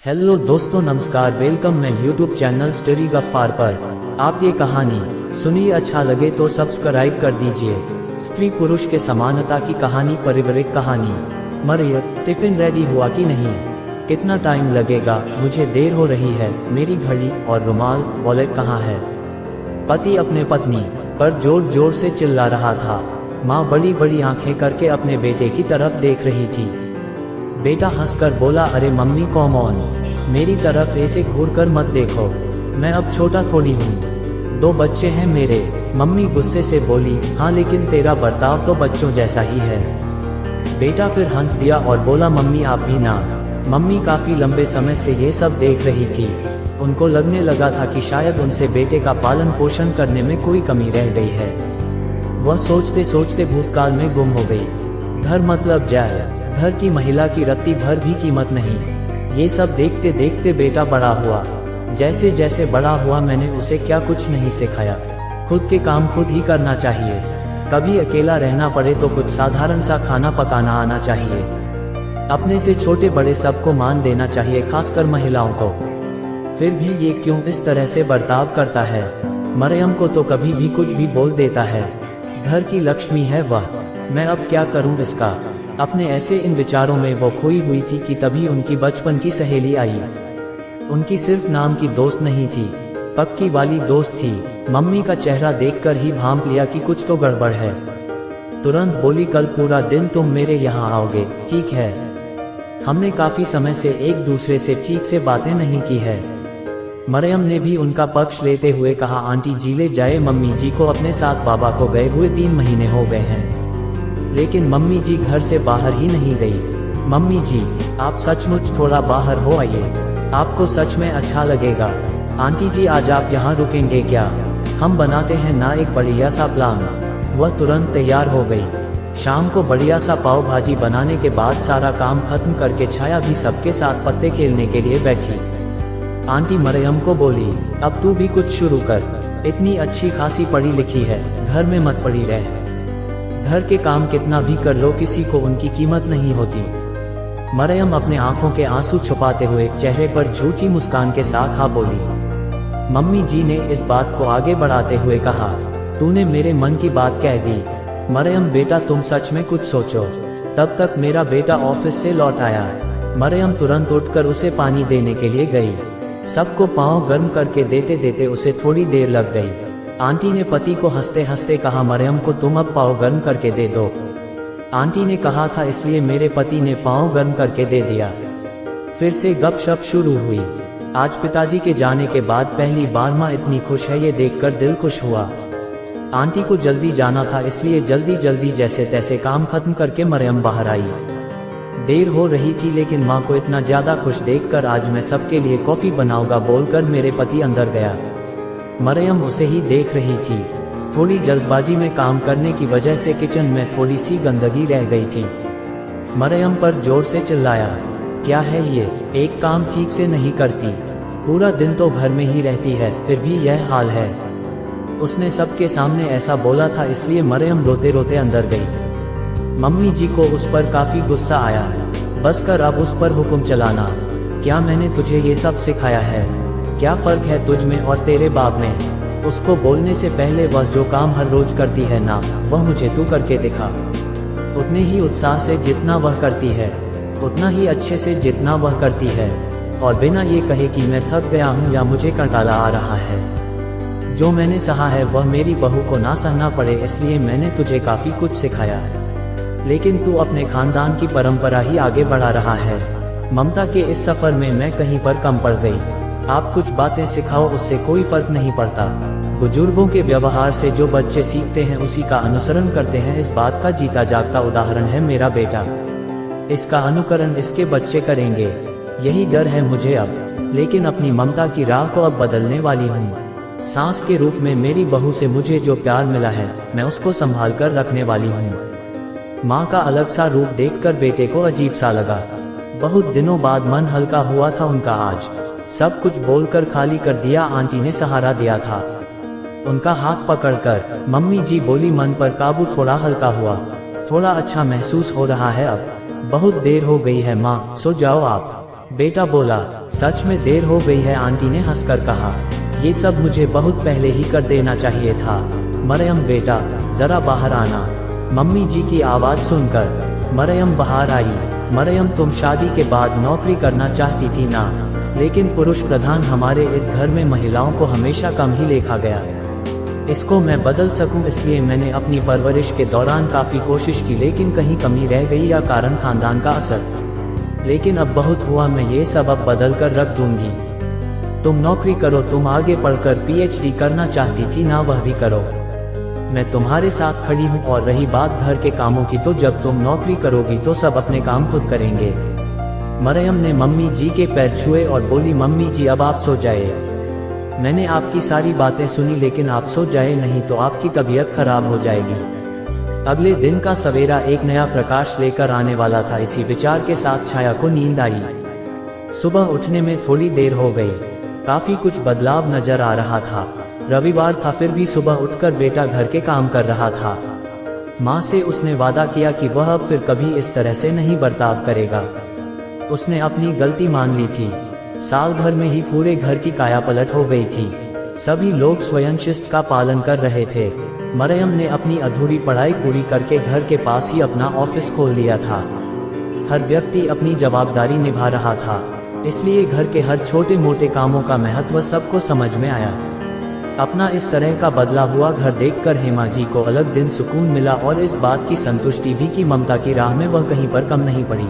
Hello दोस्तों, नमस्कार, welcome. मैं यूट्यूब चैनल स्टोरी गफ्फार पर आप ये कहानी सुनिए। अच्छा लगे तो सब्सक्राइब कर दीजिए। स्त्री पुरुष के समानता की कहानी, पारिवारिक कहानी। मरियम, टिफिन रेडी हुआ कि नहीं? कितना टाइम लगेगा? मुझे देर हो रही है। मेरी घड़ी और रुमाल, वॉलेट कहाँ है? पति अपने पत्नी पर जोर जोर से चिल्ला रहा था। माँ बड़ी बड़ी आंखें करके अपने बेटे की तरफ देख रही थी। बेटा हंसकर बोला, अरे मम्मी कम ऑन, मेरी तरफ ऐसे घूरकर मत देखो, मैं अब छोटा थोड़ी हूँ, 2 बच्चे हैं मेरे। मम्मी गुस्से से बोली, हाँ लेकिन तेरा बर्ताव तो बच्चों जैसा ही है। बेटा फिर हंस दिया और बोला, मम्मी आप भी ना। मम्मी काफी लंबे समय से ये सब देख रही थी। उनको लगने लगा था कि शायद उनसे बेटे का पालन पोषण करने में कोई कमी रह गई है। वह सोचते सोचते भूतकाल में गुम हो गई। घर मतलब जाए, घर की महिला की रत्ती भर भी कीमत नहीं। ये सब देखते देखते बेटा बड़ा हुआ। जैसे जैसे बड़ा हुआ मैंने उसे क्या कुछ नहीं सिखाया। खुद के काम खुद ही करना चाहिए। कभी अकेला रहना पड़े तो कुछ साधारण सा खाना पकाना आना चाहिए। अपने से छोटे बड़े सबको मान देना चाहिए, खासकर महिलाओं को। फिर भी ये क्यों इस तरह से बर्ताव करता है? मरियम को तो कभी भी कुछ भी बोल देता है। घर की लक्ष्मी है वह, मैं अब क्या करूं इसका? अपने ऐसे इन विचारों में वो खोई हुई थी कि तभी उनकी बचपन की सहेली आई। उनकी सिर्फ नाम की दोस्त नहीं थी, पक्की वाली दोस्त थी। मम्मी का चेहरा देखकर ही भांप लिया कि कुछ तो गड़बड़ है। तुरंत बोली, कल पूरा दिन तुम मेरे यहाँ आओगे, ठीक है? हमने काफी समय से एक दूसरे से ठीक से बातें नहीं की है। मरियम ने भी उनका पक्ष लेते हुए कहा, आंटी जी ले जाए, मम्मी जी को अपने साथ बाबा को गए हुए 3 महीने हो गए हैं, लेकिन मम्मी जी घर से बाहर ही नहीं गई। मम्मी जी आप सचमुच थोड़ा बाहर हो आइए, आपको सच में अच्छा लगेगा। आंटी जी आज आप यहाँ रुकेंगे क्या? हम बनाते हैं ना एक बढ़िया सा प्लान। वह तुरंत तैयार हो गई। शाम को बढ़िया सा पाव भाजी बनाने के बाद सारा काम खत्म करके छाया भी सबके साथ पत्ते खेलने के लिए बैठी। आंटी मरियम को बोली, अब तू भी कुछ शुरू कर, इतनी अच्छी खासी पढ़ी लिखी है, घर में मत पड़ी रह। घर के काम कितना भी कर लो, किसी को उनकी कीमत नहीं होती। मरियम अपने आंखों के आंसू छुपाते हुए चेहरे पर झूठी मुस्कान के साथ हाँ बोली। मम्मी जी ने इस बात को आगे बढ़ाते हुए कहा, तूने मेरे मन की बात कह दी। मरियम बेटा तुम सच में कुछ सोचो। तब तक मेरा बेटा ऑफिस से लौट आया। मरियम तुरंत उठकर उसे पानी देने के लिए गई। सबको पाँव गर्म करके देते देते उसे थोड़ी देर लग गई। आंटी ने पति को हंसते हंसते कहा, मरियम को तुम अब पाँव गर्म करके दे दो। आंटी ने कहा था इसलिए मेरे पति ने पाँव गर्म करके दे दिया। फिर से गपशप शुरू हुई। आज पिताजी के जाने के बाद पहली बार माँ इतनी खुश है, ये देखकर दिल खुश हुआ। आंटी को जल्दी जाना था, इसलिए जल्दी जल्दी जैसे तैसे काम खत्म करके मरियम बाहर आई। देर हो रही थी, लेकिन माँ को इतना ज्यादा खुश देखकर आज मैं सबके लिए कॉफी बनाऊंगा बोलकर मेरे पति अंदर गया। मरियम उसे ही देख रही थी। थोड़ी जल्दबाजी में काम करने की वजह से किचन में थोड़ी सी गंदगी रह गई थी। मरियम पर जोर से चिल्लाया, क्या है ये, एक काम ठीक से नहीं करती, पूरा दिन तो घर में ही रहती है, फिर भी यह हाल है। उसने सबके सामने ऐसा बोला था, इसलिए मरियम रोते रोते अंदर गई। मम्मी जी को उस पर काफी गुस्सा आया। बस कर अब उस पर हुक्म चलाना। क्या मैंने तुझे ये सब सिखाया है? क्या फर्क है तुझ में और तेरे बाप में? उसको बोलने से पहले वह जो काम हर रोज करती है ना, वह मुझे तू करके दिखा। उतने ही उत्साह से जितना वह करती है, उतना ही अच्छे से जितना वह करती है, और बिना ये कहे कि मैं थक गया हूँ या मुझे कंटाला आ रहा है। जो मैंने सहा है वह मेरी बहू को ना सहना पड़े, इसलिए मैंने तुझे काफी कुछ सिखाया, लेकिन तू अपने खानदान की परंपरा ही आगे बढ़ा रहा है। ममता के इस सफर में मैं कहीं पर कम पड़ गई। आप कुछ बातें सिखाओ, उससे कोई फर्क नहीं पड़ता। बुजुर्गों के व्यवहार से जो बच्चे सीखते हैं उसी का अनुसरण करते हैं, इस बात का जीता जागता उदाहरण है मेरा बेटा। इसका अनुकरण इसके बच्चे करेंगे, यही डर है मुझे अब, लेकिन अपनी ममता की राह को अब बदलने वाली हूँ। सास के रूप में मेरी बहू से मुझे जो प्यार मिला है, मैं उसको संभाल कर रखने वाली हूँ। माँ का अलग सा रूप देखकर बेटे को अजीब सा लगा। बहुत दिनों बाद मन हल्का हुआ था उनका आज। सब कुछ बोलकर खाली कर दिया। आंटी ने सहारा दिया था। उनका हाथ पकड़कर मम्मी जी बोली, मन पर काबू थोड़ा हल्का हुआ, थोड़ा अच्छा महसूस हो रहा है अब। बहुत देर हो गई है माँ, सो जाओ आप। बेटा बोला, सच में देर हो गई है, आंटी ने हंसकर कहा। ये सब मुझे बहुत पहले ही कर देना चाहिए था। मरियम बेटा, जरा बाहर आना। मम्मी जी की आवाज़ सुनकर मरियम बाहर आई। मरियम, तुम शादी के बाद नौकरी करना चाहती थी ना, लेकिन पुरुष प्रधान हमारे इस घर में महिलाओं को हमेशा कम ही देखा गया। इसको मैं बदल सकूं, इसलिए मैंने अपनी परवरिश के दौरान काफ़ी कोशिश की, लेकिन कहीं कमी रह गई या कारण खानदान का असर। लेकिन अब बहुत हुआ, मैं ये सब अब बदल कर रख दूंगी। तुम नौकरी करो, तुम आगे पढ़कर PhD करना चाहती थी ना, वह भी करो। मैं तुम्हारे साथ खड़ी हूँ। और रही बात घर के कामों की, तो जब तुम नौकरी करोगी तो सब अपने काम खुद करेंगे। मरियम ने मम्मी जी के पैर छुए और बोली, मम्मी जी अब आप सो जाए। मैंने आपकी सारी बातें सुनी, लेकिन आप सो जाए नहीं तो आपकी तबीयत खराब हो जाएगी। अगले दिन का सवेरा एक नया प्रकाश लेकर आने वाला था। इसी विचार के साथ छाया को नींद आई। सुबह उठने में थोड़ी देर हो गई। काफी कुछ बदलाव नजर आ रहा था। रविवार था, फिर भी सुबह उठकर बेटा घर के काम कर रहा था। माँ से उसने वादा किया कि वह अब फिर कभी इस तरह से नहीं बर्ताव करेगा। उसने अपनी गलती मान ली थी। साल भर में ही पूरे घर की कायापलट हो गई थी। सभी लोग स्वयं शिस्त का पालन कर रहे थे। मरियम ने अपनी अधूरी पढ़ाई पूरी करके घर के पास ही अपना ऑफिस खोल लिया था। हर व्यक्ति अपनी जवाबदारी निभा रहा था, इसलिए घर के हर छोटे मोटे कामों का महत्व सबको समझ में आया। अपना इस तरह का बदला हुआ घर देखकर हेमा जी को अलग दिन सुकून मिला और इस बात की संतुष्टि भी कि ममता की राह में वह कहीं पर कम नहीं पड़ी।